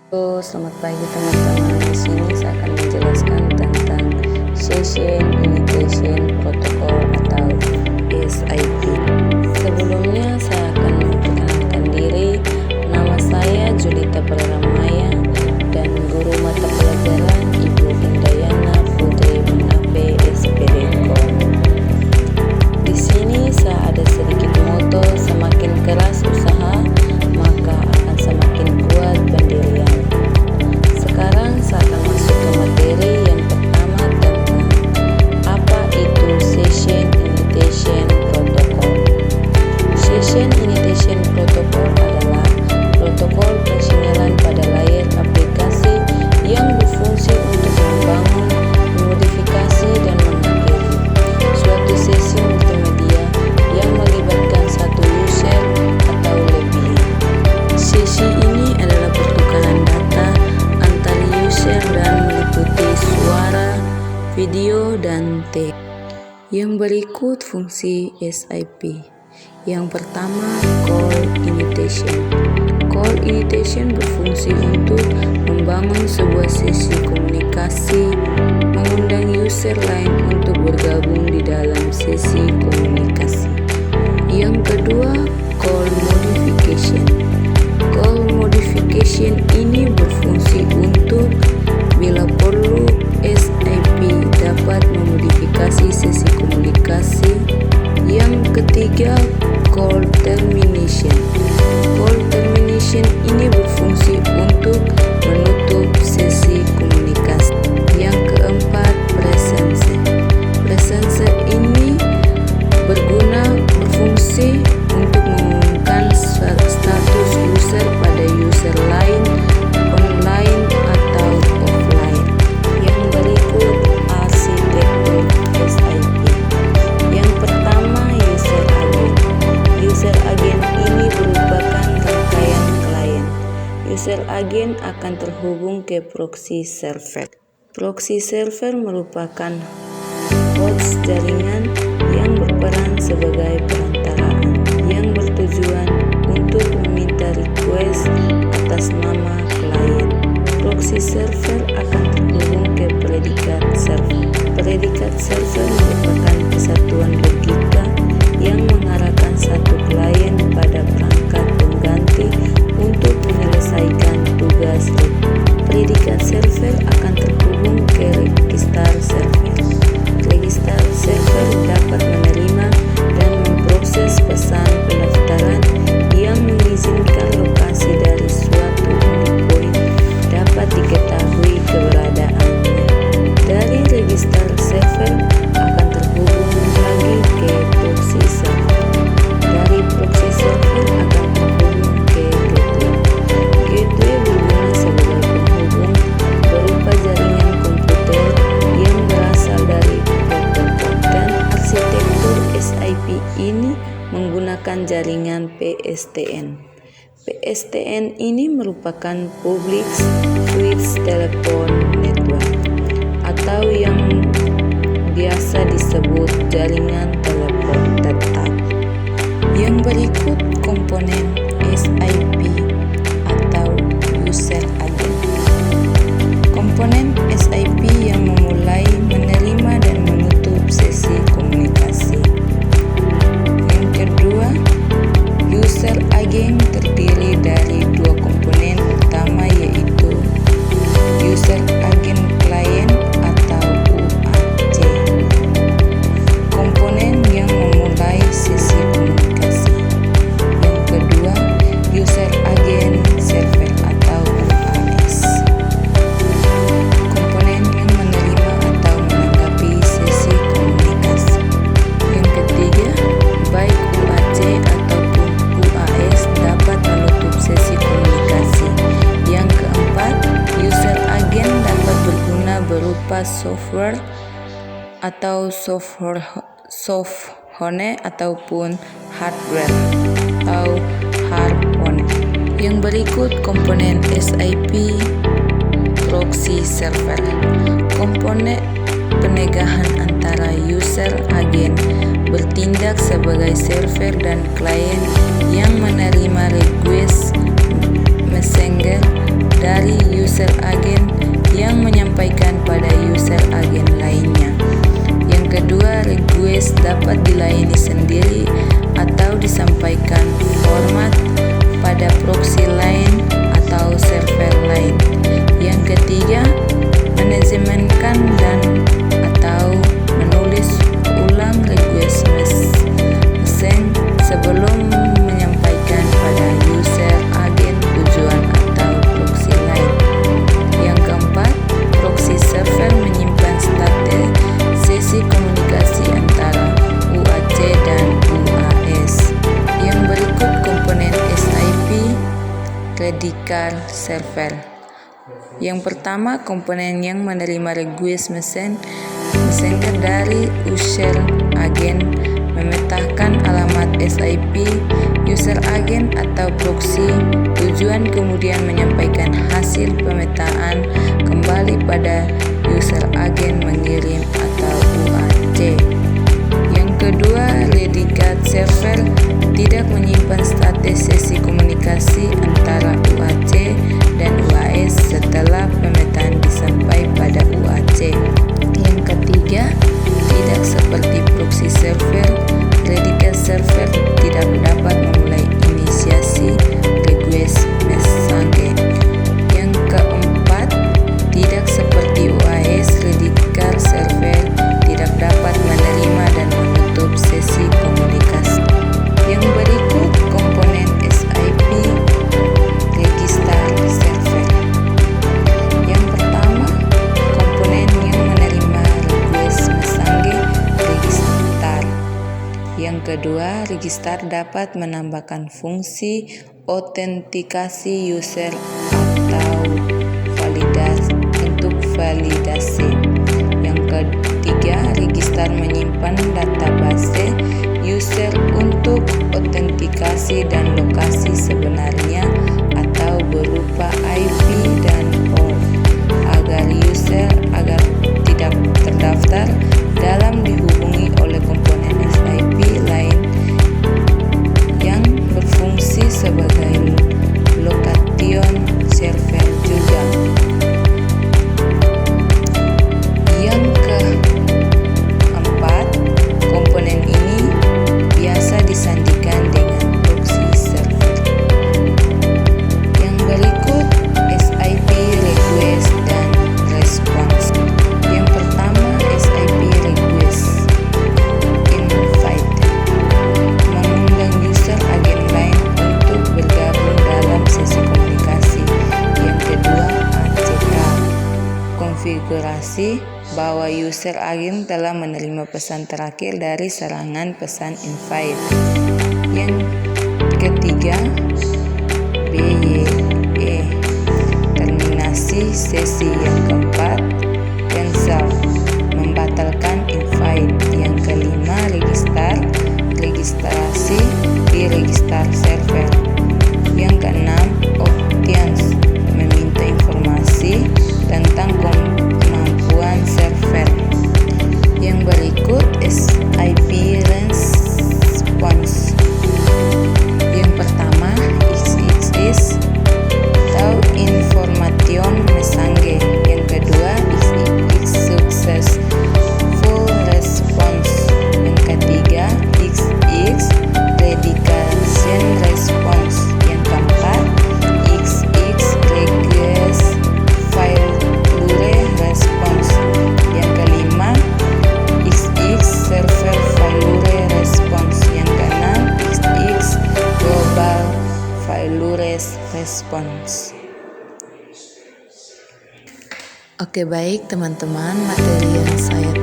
Halo, selamat pagi teman-teman. Di sini saya akan menjelaskan tentang Session Initiation Protocol atau SIP. Sebelumnya saya akan memperkenalkan diri. Nama saya Julita Praramaya dan guru mata pelajaran Ibu Indayana Putri Menape SPDKOM. Di sini saya ada sedikit moto, semakin keras usaha maka akan semakin kuat pendirian. Sekarang saya akan masuk ke materi yang pertama tentang apa itu Session Initiation Protocol. Session Initiation Protocol adalah protokol persinyalan pada layar aplikasi yang berfungsi untuk membangun, memodifikasi, dan mengakhiri suatu sesi multimedia yang melibatkan satu user atau lebih. Sesi ini adalah pertukaran data antar user dan meliputi suara, video, dan teks. Yang berikut fungsi SIP. Yang pertama, call initiation. Call initiation berfungsi untuk membangun sebuah sesi komunikasi, mengundang user lain untuk bergabung di dalam sesi komunikasi. Yang kedua, call modification. Call modification ini berfungsi untuk bila perlu SIP dapat memodifikasi sesi komunikasi. Yang ketiga, call termination. Call termination ini berfungsi untuk menutup sesi komunikasi. Yang keempat, presence. Presence ini berfungsi untuk mengumumkan status user pada user lain, online atau offline. Yang berikut arsitektur SIP. Yang pertama, user agent. User agent ini merupakan rangkaian klien. User agent akan terhubung ke proxy server. Proxy server merupakan host jaringan yang berperan sebagai perantaraan yang bertujuan untuk meminta request atas nama klien. Proxy server akan terhubung ke predikat server. Predikat server merupakan kesatuan logika yang mengarahkan satu klien pada perangkat pengganti untuk menyelesaikan tugas. Predikat server akan terhubung ke register server. Register server dapat menerima dan memproses pesan pendaftaran yang mengizinkan lokasi dari suatu endpoint dapat diketahui keberadaannya. Dari register server akan terhubung lagi ke proxy server. Dari proxy server akan terhubung ke gateway. Gateway berguna sebagai penghubung berupa jaringan komputer yang berasal dari protokol, dan arsitektur SIP ini menggunakan jaringan PSTN. PSTN ini merupakan Public Switch Telephone Network atau yang biasa disebut jaringan telepon tetap. Yang berikut komponen SIP atau user agent. Komponen SIP yang memulai, menerima, dan menutup sesi komunikasi. Yang kedua, user agent terdiri dari dua komponen utama, yaitu user agent client atau UAC. Komponen yang memulai sesi komunikasi. Yang kedua, user agent server atau UAS. Komponen yang menerima atau menanggapi sesi komunikasi. Yang ketiga, baik UAC ataupun UAS dapat menutup sesi komunikasi. Yang keempat, user agent dapat berguna berupa software atau software ataupun hardware atau hardware. Yang berikut komponen SIP proxy server. Komponen penegahan antara user agen bertindak sebagai server dan klien yang menerima request messenger dari user agent yang menyampaikan pada user agent lainnya. Yang kedua, request dapat dilayani sendiri atau disampaikan format pada proxy lain atau server lain. Yang ketiga, manajemenkan dan atau menulis ulang request message sebelum menyampaikan pada user agent tujuan atau proxy lain. Yang keempat, proxy server menyimpan status sesi komunikasi antara UAC dan UAS. Yang berikut komponen SIP Radical Server. Yang pertama, komponen yang menerima request messenger dari user agent memetakan alamat SIP user agent atau proxy tujuan, kemudian menyampaikan hasil pemetaan kembali pada user agent mengirim atau UAC. Yang kedua, Radical Server tidak menyimpan status sesi komunikasi antara UAC dan UAS setelah pemetaan disampai pada UAC. Yang ketiga, tidak seperti proxy server, Radical Server tidak dapat memulai inisiasi request message. Yang keempat, tidak seperti UAS, Radical Server tidak dapat menerima dan menutup sesi komunikasi. Yang berikut komponen SIP Register Server. Yang pertama, komponen yang menerima request message register. Yang kedua, register dapat menambahkan fungsi autentikasi user atau validasi. Yang ketiga, register menyimpan database user untuk autentikasi dan lokasi sebenarnya atau berupa IP dan port agar user tidak terdaftar dalam dihubungi oleh komponen SIP lain yang berfungsi sebagai location server juga. Yang keempat, komponen ini biasa disandingkan dengan proxy server. Yang berikut SIP request dan response. Yang pertama, SIP request invite mengundang user agen lain untuk bergabung dalam sesi komunikasi. Yang kedua, ACK konfigurasi bahwa user agen telah menerima pesan terakhir dari serangan pesan invite. Yang ketiga, BYE terminasi sesi. Yang keempat, cancel membatalkan invite. Yang kelima, registrasi di register server. Yang keenam, audience meminta informasi tentang kemampuan server. Yang berikut SIP response. Yang pertama, XX atau information message. Yang kedua, XX successful response. Yang ketiga, XX dedication response. Yang keempat, XX request failure response. Yang kelima, XX server failure response. Yang keenam, XX global failure response. Oke, baik teman-teman, materi yang saya